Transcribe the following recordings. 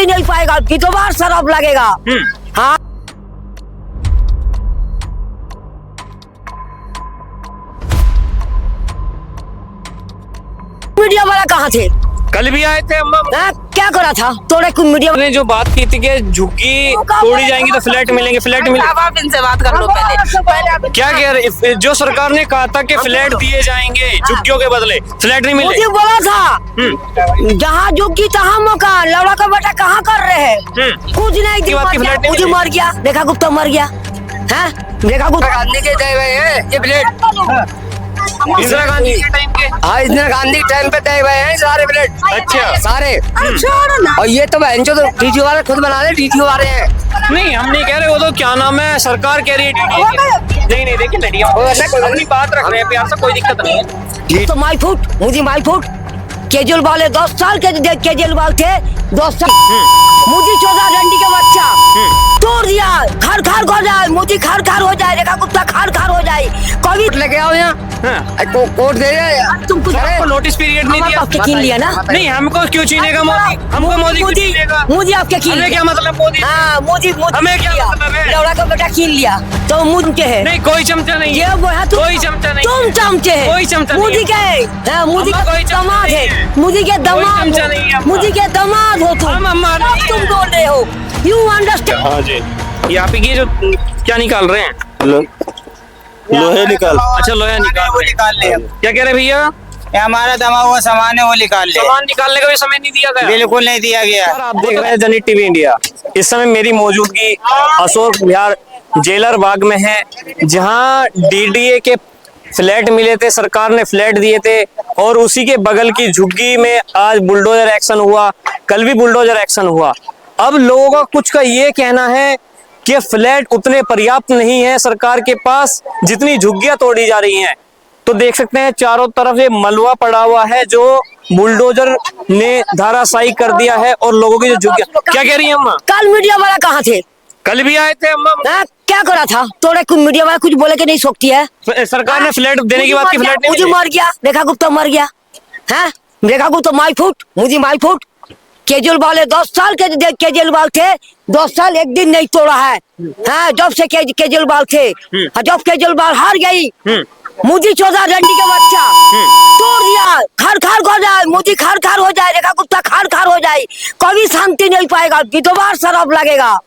शांति नहीं पाएगा, दोबारा शराब लगेगा। हाँ मीडिया वाला कहाँ थे? कल भी आए थे अम्मा। क्या करा था? तोड़े कुछ मीडिया ने जो बात की थी कि झुग्गी तोड़ी जाएंगी तो फ्लैट मिलेंगे, फ्लैट मिलेंगे। आप इनसे बात कर लो पहले। क्या कह रहे? जो सरकार ने कहा था कि फ्लैट दिए जाएंगे झुग्गियों के बदले, फ्लैट नहीं मिले। मुझे बोला था जहाँ झुग्गी तहाँ मकान, लौड़ा का बेटा कहाँ कर रहे हैं? कुछ नहीं दिया, मुझे मर गया। रेखा गुप्ता मर गया है। रेखा गुप्ता गांधी के दे हुए हैं ये फ्लैट, इंदिरा गांधी के टाइम के। हाँ इंदिरा गांधी के टाइम पे दे हुए हैं सारे फ्लैट। अच्छा सारे। और ये तो बहन जो डीटीओ वाले खुद बना रहे, डीटीओ वाले हैं। नहीं हम नहीं कह रहे, वो तो क्या नाम है सरकार कह रही है नहीं नहीं देखिए मीडिया अपनी बात रख रहे हैं प्यार से, कोई दिक्कत नहीं है। तो माई फुट, मुझे माई फुट केजरीवाल वाले 10 साल के केजरीवाल थे, 10 साल मुझे 14 रंडी का बच्चा तोड़ दिया। खार खार हो जाए, मुझे खार खार हो जाए, रेखा गुप्ता खार खार हो जाए। कभी लेके आओ यहाँ कोर्ट दे रहे। तुम कुछ नोटिस पीरियड नहीं दिया, आपके कीन लिया ना? नहीं हमको क्यों छीनेगा मोदी? हमको मोदी क्यों छीनेगा? मुझे आपके कीन हमें क्या मतलब मोदी? हाँ मुझे हमें क्या मतलब है? लौड़ा का बेटा कीन लिया तो मुझे है नहीं कोई चमचा नहीं ये है, वो है कोई चमचा नहीं, तुम चमचे है, कोई चमचा नहीं मुझे के मुझे कोई चमचा दामाद नहीं है, है। मुझे के दामाद चमचा नहीं है हो, अम्मा। मुझे के दामाद हो हम अम्मा तुम। नहीं तुम है। बोल रहे हो यू अंडरस्टैंड। हाँ जी, ये आप ही जो क्या निकाल रहे हैं? लोहे निकाल। अच्छा लोहा वो निकाल ले। क्या कह रहे भैया? ये हमारा दमा हुआ सामान है वो निकाल ले। सामान निकालने का भी समय नहीं दिया गया। बिल्कुल नहीं दिया गया। सर आप देख रहे हैं जनहित टीवी इंडिया। इस समय मेरी मौजूदगी अशोक विहार जेलर बाग में है, जहां डीडीए के फ्लैट मिले थे, सरकार ने फ्लैट दिए थे और उसी के बगल की झुग्गी में आज बुलडोजर एक्शन हुआ, कल भी बुलडोजर एक्शन हुआ। अब लोगों का कुछ का ये कहना है कि फ्लैट उतने पर्याप्त नहीं है सरकार के पास जितनी झुग्गियां तोड़ी जा रही हैं। तो देख सकते हैं चारों तरफ ये मलबा पड़ा हुआ है जो बुलडोजर ने धाराशायी कर दिया है और लोगों की जो झुग्गियां। क्या कह रही है अम्मा? कल मीडिया वाला कहाँ थे? कल भी आए थे अम्मा। क्या करा था? तोड़े कुछ मीडिया वाला कुछ बोले के नहीं सोचती है? सरकार ने फ्लैट देने की बात की, फ्लैट नहीं मुझे मिले। मर गया। रेखा गुप्ता मर गया है। रेखा गुप्ता माई फुट, मुझे माई फुट केजरीवाल वाले 10 साल के केजरीवाल थे, 10 साल एक दिन नहीं तोड़ा है। हाँ जब से केजरीवाल थे, जब केजरीवाल हार गई मुझे 14 रंडी का बच्चा तोड़ दिया। खार खार हो जाए, मुझे खार खार हो जाए, रेखा गुप्ता खार खार हो जाए। कभी शांति नहीं पाएगा, दोबारा शराब लगेगा।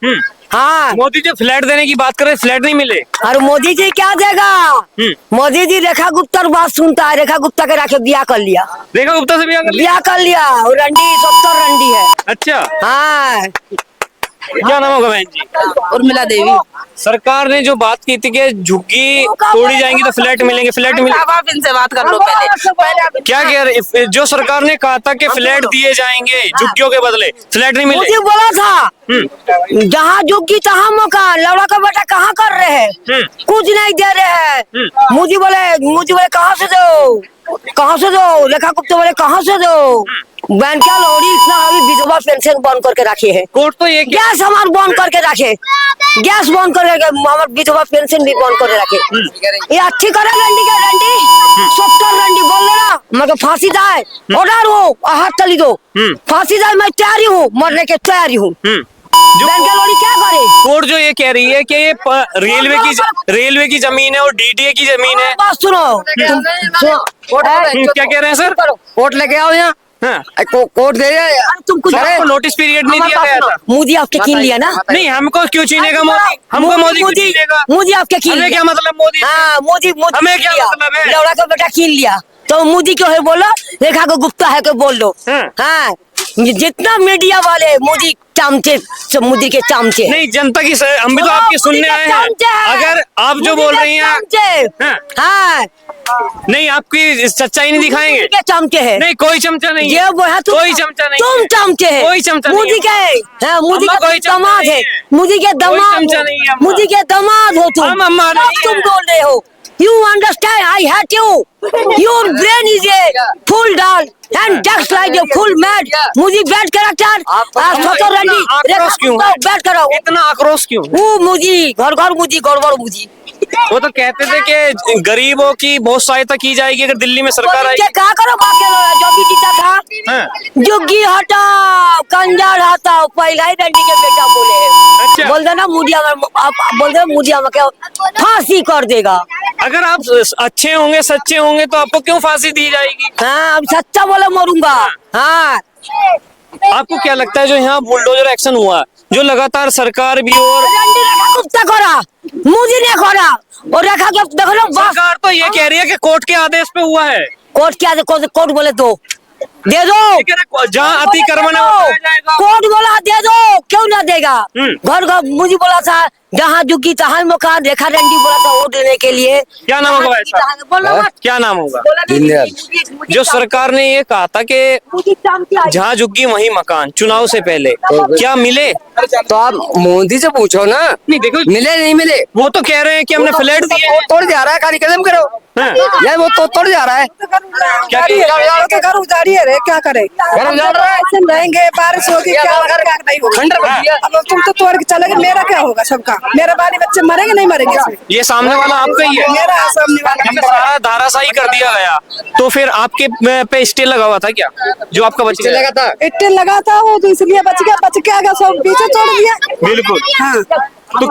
हाँ मोदी जो फ्लैट देने की बात कर रहे, फ्लैट नहीं मिले। और मोदी जी क्या देगा? मोदी जी रेखा गुप्ता की बात सुनता है, रेखा गुप्ता के राखे ब्याह कर लिया। रेखा गुप्ता से ब्याह कर लिया? ब्याह कर लिया, और रंडी 70 रंडी है। अच्छा हाँ क्या नाम होगा बहन जी? उर्मिला देवी। सरकार ने जो बात की थी कि झुग्गी तोड़ी जाएंगी तो फ्लैट मिलेंगे, फ्लैट मिले। आप इनसे बात कर लो पहले। क्या कह रहे? जो सरकार ने कहा था कि फ्लैट दिए जाएंगे झुग्गियों के बदले, फ्लैट नहीं मिले। मुझे बोला था जहाँ झुग्गी तहाँ मकान, लौड़ा का बेटा कहाँ कर रहे हैं? कुछ नहीं दे रहे हैं। मुझे बोले कहाँ से दो, कहाँ से दो? रेखा गुप्ता बोले कहाँ से दो? बैंक क्या लोड़ी इतना अभी विधवा पेंशन बंद करके रखे है। कोर्ट तो ये गैस हमारे बंद करके रखे, गैस बंद करके हमारे विधवा पेंशन भी बंद करके रखे। ये अच्छी करे रंडी के रंडी 70 रंडी बोल देना मगर फांसी जाए ऑर्डर हो, हाथ तली दो, फांसी जाए। मैं तैयारी हूँ, मरने के तैयारी हूँ। बैंक क्या लोड़ी क्या करे? कोर्ट जो ये कह रही है कि ये रेलवे की जमीन है और डीडीए की जमीन है। बात सुनो, क्या कह रहे हैं सर? कोर्ट लेके आओ यहाँ कोर्ट दे रहे। तुम कुछ नोटिस पीरियड नहीं दिया गया था। मोदी आपके कीन लिया ना? नहीं हमको क्यों छीनेगा मोदी? हमको मोदी क्यों छीनेगा? मुझे आपके कीन हमें लिया। क्या मतलब मोदी? हाँ मोदी हमें क्या मतलब है? लौड़ा का बेटा कीन लिया तो मोदी क्यों है बोलो? रेखा को गुप्ता है को बोल दो। हाँ जितना मीडिया वाले मोदी चमचे, मोदी के चमचे। नहीं जनता की हम भी तो आपकी सुनने आए हैं। अगर आप जो बोल रही हैं हाँ नहीं आपकी सच्चाई नहीं दिखाएंगे। के चमचे है? नहीं कोई चमचा नहीं ये वो है कोई चमचा नहीं, तुम चमचे है। कोई चमचा नहीं मोदी के मोदी अम्मा, के कोई चमचा दामाद नहीं है, है। मोदी के दामाद चमचा नहीं है अम्मा। मोदी के दामाद हो तुम। हम अम्मा नहीं अब तुम है। बोल रहे हो you understand I hate you, your brain is a full dull and just like a full mad। मुझे बैठ कैरेक्टर सोचो रंडी आक्रोश क्यों? बैठ करो इतना आक्रोश क्यों? वो मुझे घर घर मुझे गड़बड़ मुझे वो तो कहते थे कि गरीबों की बहुत सहायता की जाएगी अगर दिल्ली में सरकार आएगी। क्या करो बाकी लोग जो भी जीता था हाँ। जुग्गी हटाओ कंजर हटाओ पहला ही डंडी के बेटा बोले हैं। अच्छा। बोल देना मुझे बोल देना मुझे क्या फांसी कर देगा। अगर आप अच्छे होंगे सच्चे होंगे तो आपको क्यों फांसी दी जाएगी? हाँ अब सच्चा बोले मरूंगा। हाँ आपको क्या लगता है जो यहाँ बुलडोजर एक्शन हुआ, जो लगातार सरकार भी और डंडी रेखा कुत्ता करा मुझे नहीं करा और रेखा के देखो ना बस सरकार तो ये कह रही है कि कोर्ट के आदेश पे हुआ है। कोर्ट क्या कोर्ट बोले दो दे दो जहाँ अतिक्रमण है वो कराया जाएगा। कोर्ट बोला दे दो क्यों ना देगा। हम्म। घर का मुझे बोला था जहाँ जुगी तहाँ मकान रेखा डंडी बोला था वोट देने के लिए। क्या नाम होगा भाई साहब? बोला मत। क्या नाम होगा? मुझे जो सरकार ने ये कहा था कि जहाँ झुग्गी वहीं मकान, चुनाव से पहले क्या मिले? तो आप मोदी से पूछो ना। नहीं देखो, मिले नहीं मिले, वो तो कह रहे हैं कि हमने फ्लैट दिए हैं। तोड़ जा रहा है, खाली कदम करो। हाँ। यार वो तो तोड़ जा रहा है। क्या के घर उजाड़ी है रे, क्या करे? घर उजाड़ रहा है। ऐसे रहेंगे, बारिश होगी, क्या होगा, क्या नहीं होगा। खंडर बन गया। अब तुम तो तोड़ के चले गए, मेरा क्या होगा? सबका मेरे बाली बच्चे मरेंगे नहीं मरेंगे इसमें? ये सामने वाला आपका ही है? मेरा है सामने वाला। जिसमें सारा धाराशाही कर दिया गया, तो फिर आपके पे स्टे लगा हुआ था क्या, जो आपका बच गया? लगा था। इट्टे लगा था वो, तो इसलिए बच गया सब पीछे छोड़ दिया। बिल्कुल। हाँ तो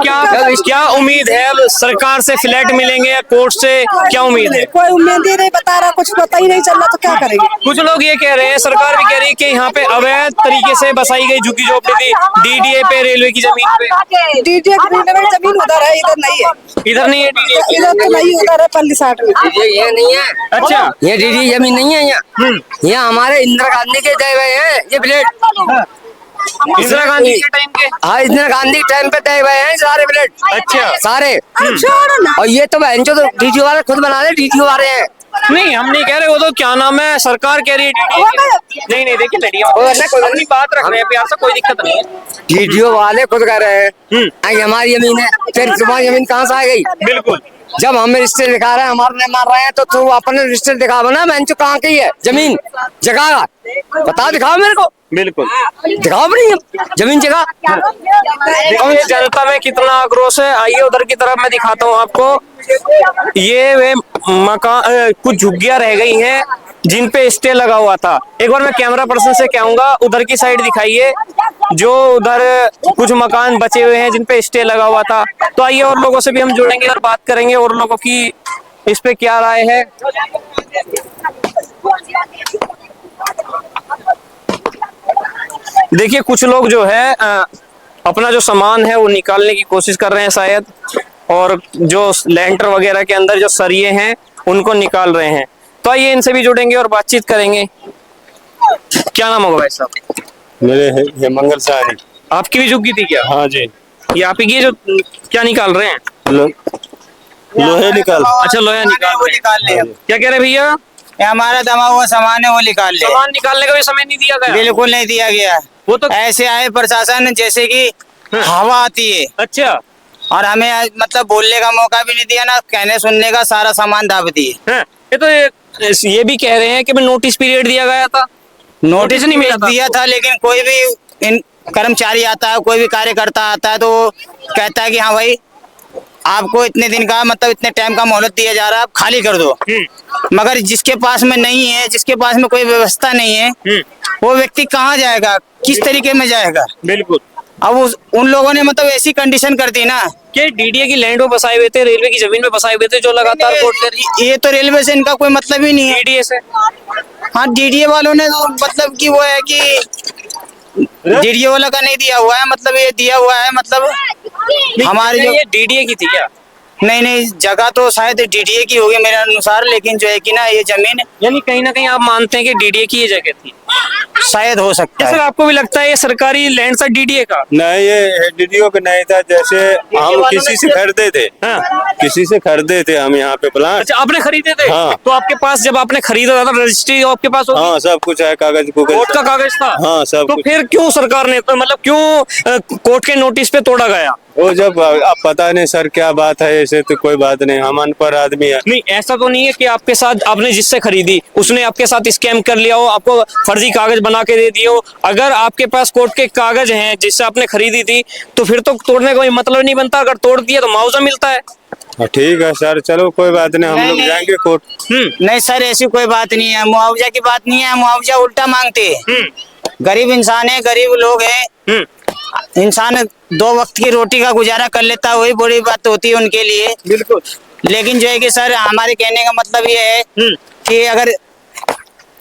क्या उम्मीद है अब सरकार से? फ्लैट मिलेंगे या कोर्ट से? क्या उम्मीद है? कोई उम्मीद ही नहीं बता रहा, कुछ पता ही नहीं चल रहा, तो क्या करेंगे? कुछ लोग ये कह रहे हैं, सरकार भी कह रही है कि यहाँ पे अवैध तरीके से बसाई गई झुग्गी झोपड़ी थी डीडीए पे, रेलवे की जमीन पे। डीजे की जमीन उधर है, इधर नहीं है। इधर नहीं है डीडीए? इधर तो नहीं, उधर है पल्ली साठ में। ये नहीं है। अच्छा। ये डीडी जमीन नहीं है यहाँ। यहाँ हमारे इंदिरा गांधी के दे हुए हैं ये फ्लैट। इंदिरा गांधी के टाइम के? हाँ, इंदिरा गांधी के टाइम पे तय हुए हैं सारे फ्लैट। अच्छा। सारे। छोड़ो ना। और ये तो बहन जो डीटीओ वाले खुद बना रहे, डीटीओ वाले हैं। नहीं हम नहीं कह रहे, वो तो क्या नाम है, सरकार कह रही है डीडीए की। नहीं नहीं देखिए लड़िया अपनी बात रख रहे हैं प्यार से, कोई दिक्कत नहीं है। डीटीओ वाले खुद कह रहे हैं आई हमारी जमीन है, फिर तुम्हारी जमीन कहाँ से आ गई? बिल्कुल। जब हमें रिश्ते दिखा रहे हैं, हमारे नहीं मार रहे हैं, तो तू अपने रिश्ते दिखाओ ना। मैं कहाँ की है जमीन जगह बता, दिखाओ मेरे को। बिल्कुल दिखाओ अपनी जमीन जगह। देखो ये जनता में कितना आक्रोश है। आइए उधर की तरफ मैं दिखाता हूँ आपको। ये वे मकान, कुछ झुग्गियां रह गई हैं जिन पे स्टे लगा हुआ था। एक बार मैं कैमरा पर्सन से कहूंगा उधर की साइड दिखाइए, जो उधर कुछ मकान बचे हुए हैं जिन पे स्टे लगा हुआ था। तो आइए और लोगों से भी हम जुड़ेंगे और बात करेंगे और लोगों की इस पे क्या राय है। देखिए कुछ लोग जो है अपना जो सामान है वो निकालने की कोशिश कर रहे हैं शायद, और जो लेंटर वगैरह के अंदर जो सरिये हैं उनको निकाल रहे हैं। तो आइए इनसे भी जुड़ेंगे और बातचीत करेंगे। क्या नाम होगा भाई साहब? मेरे है मंगल साहनी। आपकी भी झुग्गी थी क्या? हाँ जी। ये आप ही जो क्या निकाल रहे हैं? लोहे निकाल। अच्छा लोहा निकाल रहे हैं। क्या कह रहे हैं भैया? ये हमारा दमा हुआ सामान है वो निकाल ले। सामान निकालने का भी समय नहीं दिया गया? बिल्कुल नहीं दिया गया। वो तो ऐसे आए प्रशासन जैसे कि हवा आती है, अच्छा और हमें मतलब बोलने का मौका भी नहीं दिया, ना कहने सुनने का, सारा सामान दाब दिए। है। ये तो ये भी कह रहे हैं कि नोटिस पीरियड दिया गया था, नोटिस नहीं मिला था। दिया था, लेकिन कोई भी इन कर्मचारी आता है, कोई भी कार्यकर्ता आता है तो वो कहता है कि हाँ भाई आपको इतने दिन का मतलब इतने टाइम का मोहलत दिया जा रहा है, आप खाली कर दो। मगर जिसके पास में नहीं है, जिसके पास में कोई व्यवस्था नहीं है, वो व्यक्ति कहाँ जाएगा, किस तरीके में जाएगा? बिल्कुल। अब उन लोगों ने मतलब ऐसी कंडीशन कर दी ना कि डीडीए की लैंड में बसाए हुए थे, रेलवे की जमीन में बसाए हुए थे, जो लगातार कोर्ट कर रही है। ये तो रेलवे से इनका कोई मतलब ही नहीं है। डीडीए से? हाँ, डीडीए वालों ने तो मतलब कि वो है कि डीडीए वाला का नहीं दिया हुआ है, मतलब ये दिया हुआ है मतलब हमारे जो ये डीडीए की थी क्या? नहीं जगह तो शायद डीडीए की होगी मेरे अनुसार, लेकिन जो है कि ना ये जमीन यानी कहीं ना कहीं आप मानते हैं कि डीडीए की ये जगह थी? शायद हो सकता सर है। आपको भी लगता है ये सरकारी लैंड था डीडीए का? नहीं, ये डीडीओ का नहीं था। जैसे हम किसी से खरीदे थे, हाँ। किसी से खरीदे थे हम यहाँ पे प्लाट। अच्छा आपने खरीदे थे? हाँ। तो आपके पास जब आपने खरीदा था रजिस्ट्री आपके पास होगी? हाँ, सब कुछ है, कागज कोर्ट का कागज था? हाँ, सब तो कुछ। फिर क्यों सरकार ने मतलब क्यों कोर्ट के नोटिस पे तोड़ा गया? वो जब अब पता नहीं सर क्या बात है, ऐसे तो कोई बात नहीं, हम अनपढ़ आदमी है। नहीं ऐसा तो नहीं है कि आपके साथ आपने जिससे खरीदी उसने आपके साथ स्कैम कर लिया हो, आपको फर्जी कागज बना के दे दिए हो? अगर आपके पास कोर्ट के कागज हैं जिससे आपने खरीदी थी तो फिर तो तोड़ने का कोई मतलब नहीं बनता। अगर तोड़ दिया तो मुआवजा मिलता है। ठीक है सर, चलो कोई बात नहीं, हम नहीं, लोग नहीं। जाएंगे कोर्ट। नहीं सर, ऐसी कोई बात नहीं है, मुआवजा की बात नहीं है, मुआवजा उल्टा मांगते हैं। गरीब इंसान है, गरीब लोग हैं, इंसान 2 वक्त की रोटी का गुजारा कर लेता है, वही बड़ी बात होती है उनके लिए। बिल्कुल। लेकिन जो है कि सर, हमारे कहने का मतलब ये है कि अगर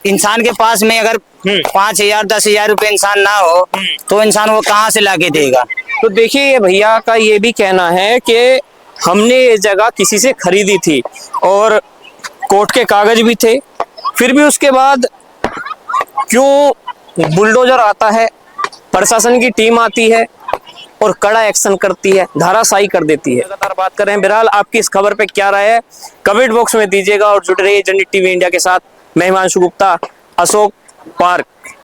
इंसान के पास में अगर 5,000 10,000 रुपए इंसान ना हो तो इंसान वो कहाँ से लाके देगा। तो देखिए, ये भैया का ये भी कहना है कि हमने ये जगह किसी से खरीदी थी और कोर्ट के कागज भी थे, फिर भी उसके बाद क्यों बुलडोजर आता है, प्रशासन की टीम आती है और कड़ा एक्शन करती है, धाराशाही कर देती है। लगातार बात कर रहे हैं। बहरहाल आपकी इस खबर पे क्या राय है, कमेंट बॉक्स में दीजिएगा और जुड़े रहिए जनहित टीवी इंडिया के साथ। मैं हिमांशु गुप्ता, अशोक पार्क।